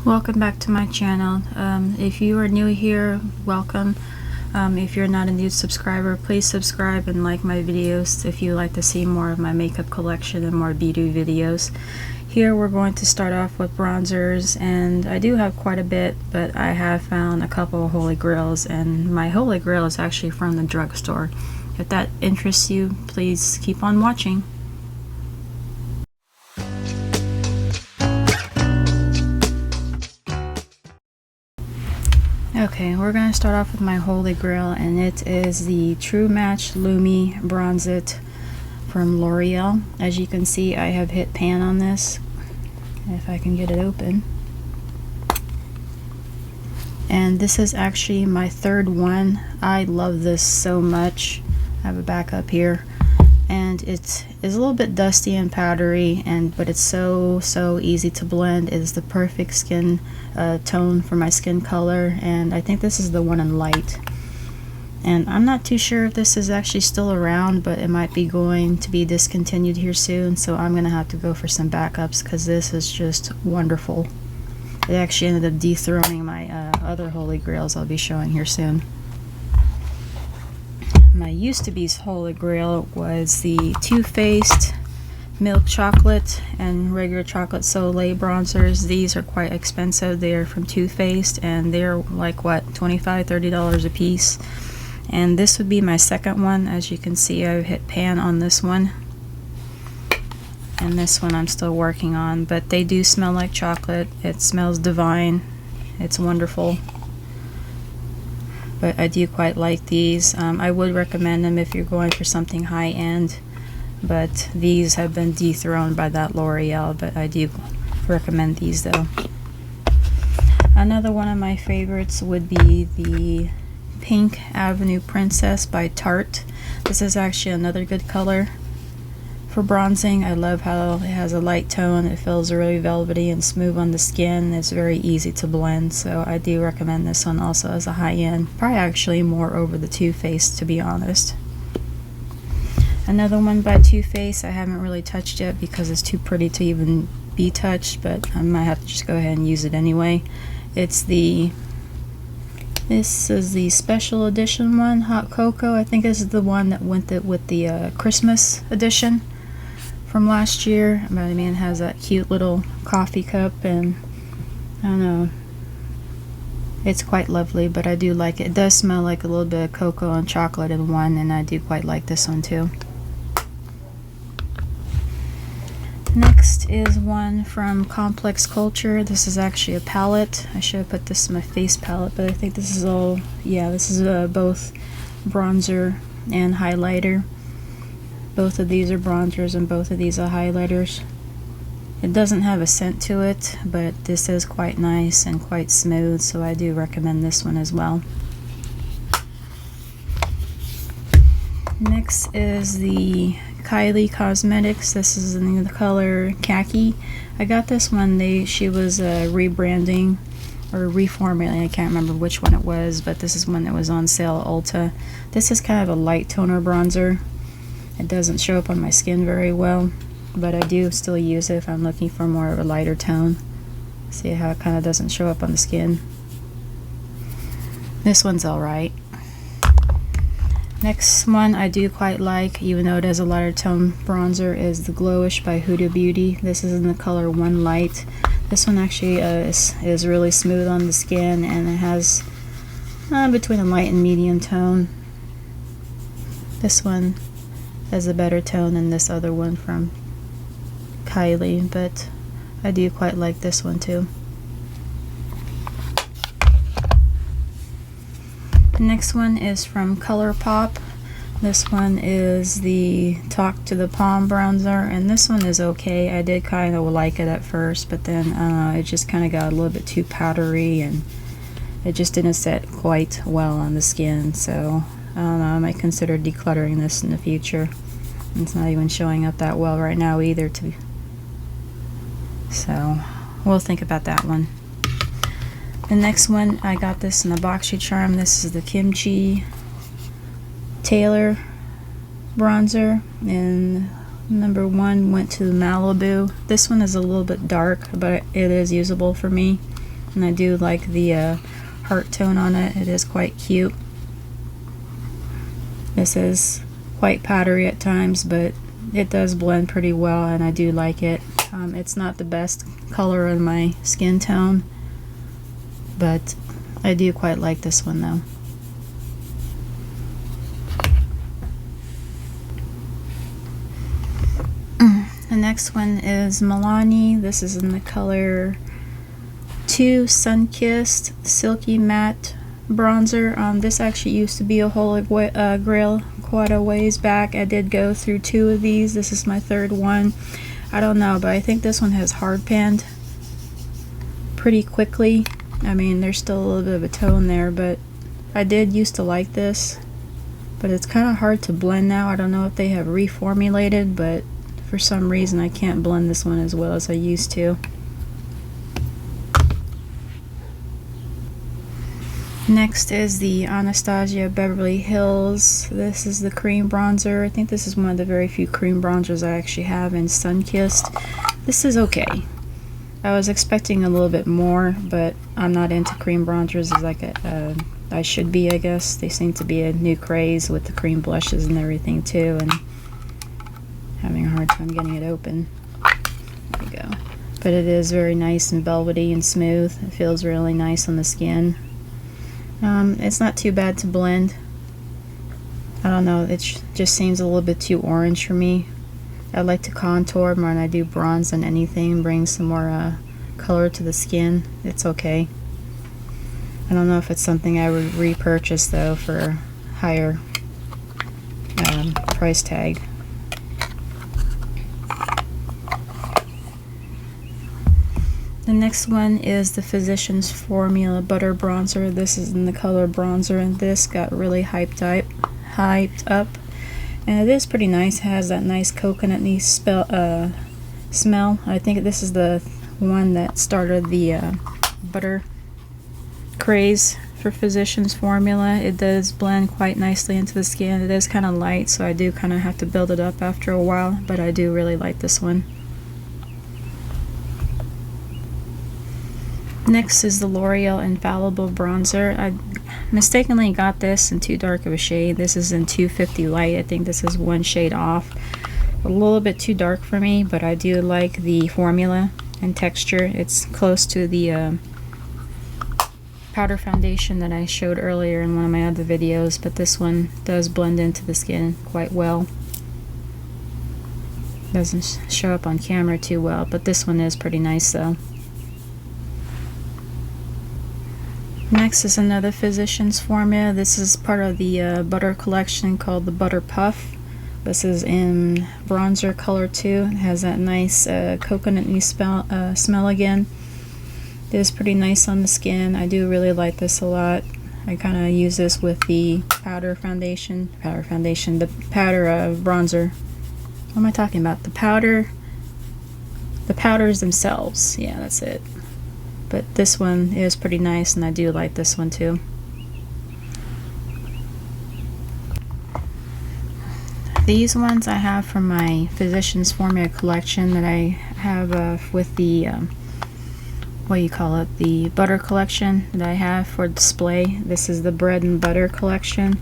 Welcome back to my channel. If you are new here, welcome. If you're not a new subscriber, please subscribe and like my videos if you like to see more of my makeup collection and more beauty videos. Here we're going to start off with bronzers, and I do have quite a bit, but I have found a couple of holy grails, and my holy grail is actually from the drugstore. If that interests you, please keep on watching. Okay, we're going to start off with my holy grail, and it is the True Match Lumi Bronze It from L'Oreal. As you can see, I have hit pan on this, if I can get it open. And this is actually my third one. I love this so much. I have a backup here, and it is a little bit dusty and powdery, but it's so easy to blend. It is the perfect skin tone for my skin color, and I think this is the one in light. And I'm not too sure if this is actually still around, but it might be going to be discontinued here soon, so I'm gonna have to go for some backups because this is just wonderful. It actually ended up dethroning my other holy grails I'll be showing here soon. My used to be's holy grail was the Too Faced milk chocolate and regular chocolate Soleil bronzers. These are quite expensive. They are from Too Faced, and they're like what, $25–30 a piece. And this would be my second one. As you can see, I've hit pan on this one, and this one I'm still working on, but they do smell like chocolate. It smells divine. It's wonderful. But I do quite like these. I would recommend them if you're going for something high-end, but these have been dethroned by that L'Oreal, but I do recommend these though. Another one of my favorites would be the Pink Avenue Princess by Tarte. This is actually another good color for bronzing. I love how it has a light tone. It feels really velvety and smooth on the skin. It's very easy to blend, so I do recommend this one also as a high-end. Probably actually more over the Too Faced, to be honest. Another one by Too Faced I haven't really touched yet because it's too pretty to even be touched, but I might have to just go ahead and use it anyway. This is the special edition one, Hot Cocoa. I think this is the one that went with the Christmas edition from last year. But I mean, it has that cute little coffee cup, and I don't know, it's quite lovely, but I do like it. It does smell like a little bit of cocoa and chocolate in one, and I do quite like this one too. Next is one from Complex Culture. This is actually a palette. I should have put this in my face palette, but I think this is all, yeah, this is both bronzer and highlighter. Both of these are bronzers and both of these are highlighters. It doesn't have a scent to it, but this is quite nice and quite smooth, so I do recommend this one as well. Next is the Kylie Cosmetics. This is in the color Khaki. I got this one. She was rebranding or reformulating. I can't remember which one it was, but this is one that was on sale at Ulta. This is kind of a light toner bronzer. It doesn't show up on my skin very well, but I do still use it if I'm looking for more of a lighter tone. See how it kind of doesn't show up on the skin. This one's alright. Next one I do quite like, even though it has a lighter tone bronzer, is the Glowish by Huda Beauty. This is in the color One Light. This one actually is really smooth on the skin, and it has between a light and medium tone. This one has a better tone than this other one from Kylie, but I do quite like this one too. The next one is from ColourPop. This one is the Talk to the Palm bronzer, and this one is okay. I did kind of like it at first, but then it just kind of got a little bit too powdery, and it just didn't set quite well on the skin, so I don't know, I might consider decluttering this in the future. It's not even showing up that well right now either, so we'll think about that one. The next one, I got this in the BoxyCharm. This is the Kimchi Taylor bronzer, and number one went to Malibu. This one is a little bit dark, but it is usable for me. and I do like the heart tone on it. It is quite cute. This is quite powdery at times, but it does blend pretty well, and I do like it. It's not the best color in my skin tone, but I do quite like this one though. The next one is Milani. This is in the color 2 Sun-Kissed Silky Matte Bronzer. This actually used to be a Holy Grail quite a ways back. I did go through 2 of these. This is my 3rd one. I don't know, but I think this one has hard panned pretty quickly. I mean, there's still a little bit of a tone there, but I did used to like this. But it's kind of hard to blend now. I don't know if they have reformulated, but for some reason I can't blend this one as well as I used to. Next is the Anastasia Beverly Hills. This is the cream bronzer. I think this is one of the very few cream bronzers I actually have in Sun-Kissed. This is okay. I was expecting a little bit more, but I'm not into cream bronzers as like I should be, I guess. They seem to be a new craze with the cream blushes and everything too, and having a hard time getting it open. There we go. But it is very nice and velvety and smooth. It feels really nice on the skin. It's not too bad to blend. I don't know, it just seems a little bit too orange for me. I like to contour more than I do bronze than anything, bring some more color to the skin. It's okay. I don't know if it's something I would repurchase though for a higher price tag. The next one is the Physicians Formula Butter Bronzer. This is in the color bronzer, and this got really hyped up. And it is pretty nice. It has that nice coconut-y smell. I think this is the one that started the butter craze for Physicians Formula. It does blend quite nicely into the skin. It is kind of light, so I do kind of have to build it up after a while, but I do really like this one. Next is the L'Oreal Infallible Bronzer. I mistakenly got this in too dark of a shade. This is in 250 light. I think this is one shade off. A little bit too dark for me, but I do like the formula and texture. It's close to the powder foundation that I showed earlier in one of my other videos, but this one does blend into the skin quite well. Doesn't show up on camera too well, but this one is pretty nice though. Next is another Physicians Formula. This is part of the butter collection called the Butter Puff. This is in bronzer color too. It has that nice coconut-y smell again. It is pretty nice on the skin. I do really like this a lot. I kind of use this with the powder bronzer. What am I talking about? The powders themselves. Yeah, that's it. But this one is pretty nice, and I do like this one too. These ones I have from my Physicians Formula collection that I have with the what do you call it, the butter collection that I have for display. This is the bread and butter collection.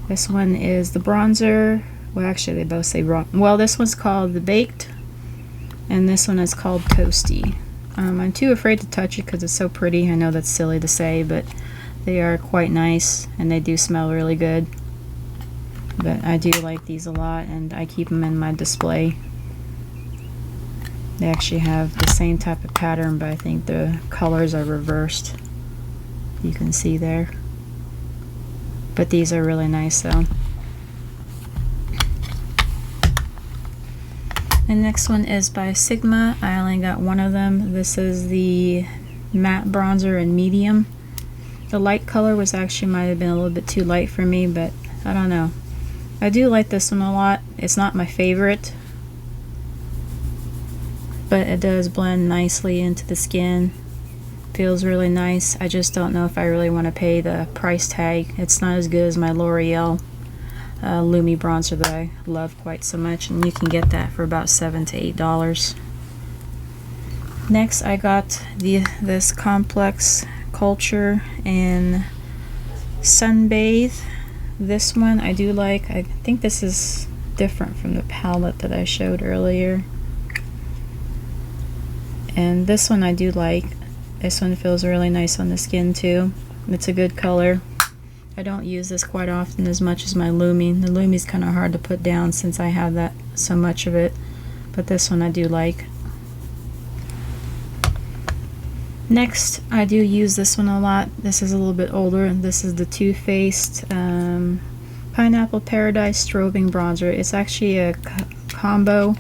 This one is the bronzer. Well, actually they both say well, this one's called the baked, and this one is called toasty. I'm too afraid to touch it because it's so pretty. I know that's silly to say, but they are quite nice, and they do smell really good. But I do like these a lot, and I keep them in my display. They actually have the same type of pattern, but I think the colors are reversed. You can see there. But these are really nice though. The next one is by Sigma. I only got one of them. This is the matte bronzer in medium. The light color was actually might have been a little bit too light for me, but I don't know. I do like this one a lot. It's not my favorite, but it does blend nicely into the skin. Feels really nice. I just don't know if I really want to pay the price tag. It's not as good as my L'Oreal Lumi bronzer that I love quite so much, and you can get that for about $7 to $8. Next I got this Complex Culture in Sunbathe. This one I do like. I think this is different from the palette that I showed earlier. And this one I do like. This one feels really nice on the skin too. It's a good color. I don't use this quite often as much as my Lumi. The Lumi's kind of hard to put down since I have that so much of it. But this one I do like. Next, I do use this one a lot. This is a little bit older. This is the Too Faced Pineapple Paradise Strobing Bronzer. It's actually a combo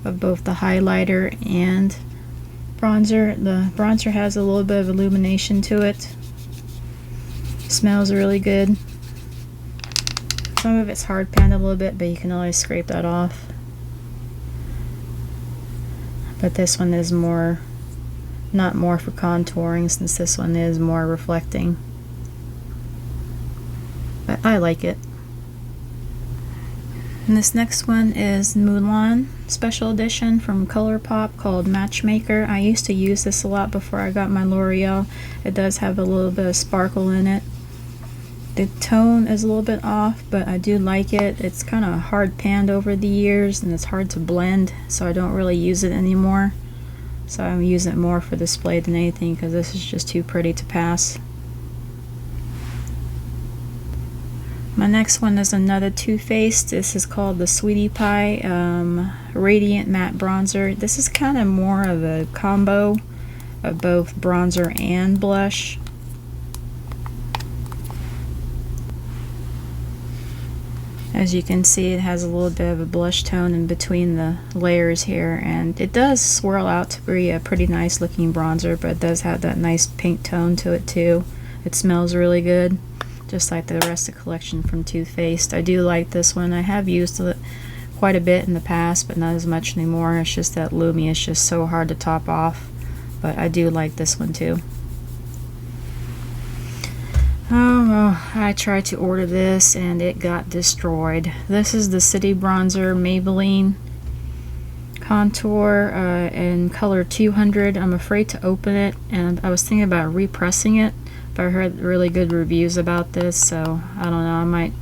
of both the highlighter and bronzer. The bronzer has a little bit of illumination to it. Smells really good. Some of it's hard panned a little bit, but you can always scrape that off. But this one is more, not more for contouring, since this one is more reflecting. But I like it. And this next one is Mulan Special Edition from ColourPop called Matchmaker. I used to use this a lot before I got my L'Oreal. It does have a little bit of sparkle in it. The tone is a little bit off, but I do like it. It's kind of hard panned over the years and it's hard to blend, so I don't really use it anymore. So I'm using it more for display than anything because this is just too pretty to pass. My next one is another Too Faced. This is called the Sweetie Pie Radiant Matte Bronzer. This is kind of more of a combo of both bronzer and blush. As you can see, it has a little bit of a blush tone in between the layers here, and it does swirl out to be a pretty nice looking bronzer, but it does have that nice pink tone to it too. It smells really good, just like the rest of the collection from Too Faced. I do like this one. I have used it quite a bit in the past, but not as much anymore. It's just that Lumi is just so hard to top off, but I do like this one too. Oh well, I tried to order this and it got destroyed. This is the City Bronzer Maybelline Contour in color 200. I'm afraid to open it, and I was thinking about repressing it, but I heard really good reviews about this, so I don't know. I might.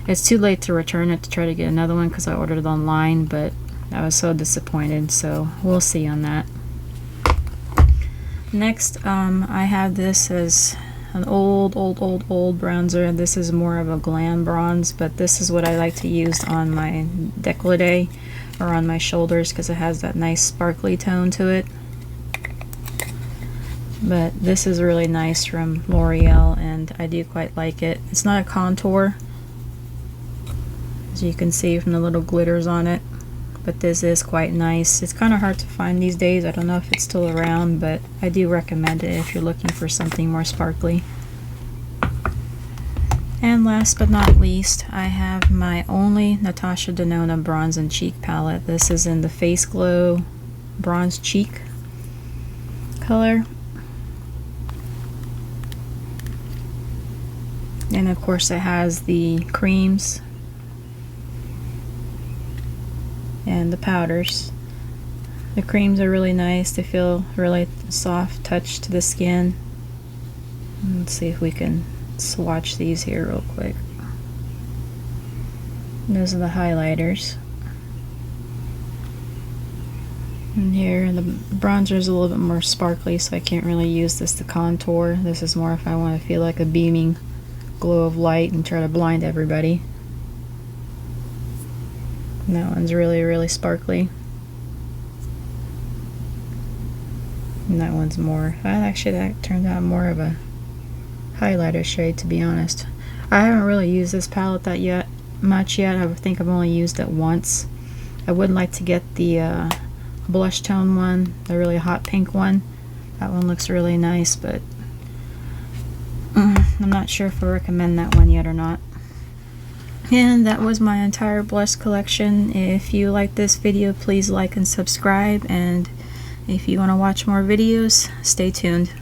It's too late to return it to try to get another one because I ordered it online, but I was so disappointed, so we'll see on that. Next, I have this as an old bronzer. This is more of a glam bronze, but this is what I like to use on my décolleté or on my shoulders because it has that nice sparkly tone to it. But this is really nice from L'Oreal and I do quite like it. It's not a contour, as you can see from the little glitters on it, but this is quite nice. It's kind of hard to find these days. I don't know if it's still around, but I do recommend it if you're looking for something more sparkly. And last but not least, I have my only Natasha Denona Bronze and Cheek palette. This is in the Face Glow Bronze Cheek color. And of course it has the creams and the powders. The creams are really nice. They feel really soft touch to the skin. Let's see if we can swatch these here real quick. Those are the highlighters. And here the bronzer is a little bit more sparkly, so I can't really use this to contour. This is more if I want to feel like a beaming glow of light and try to blind everybody. And that one's really sparkly. And that one's more, actually that turned out more of a highlighter shade, to be honest. I haven't really used this palette much yet. I think I've only used it once. I would like to get the blush tone one, the really hot pink one. That one looks really nice, but I'm not sure if I recommend that one yet or not. And that was my entire blush collection. If you like this video, please like and subscribe, and if you want to watch more videos, stay tuned.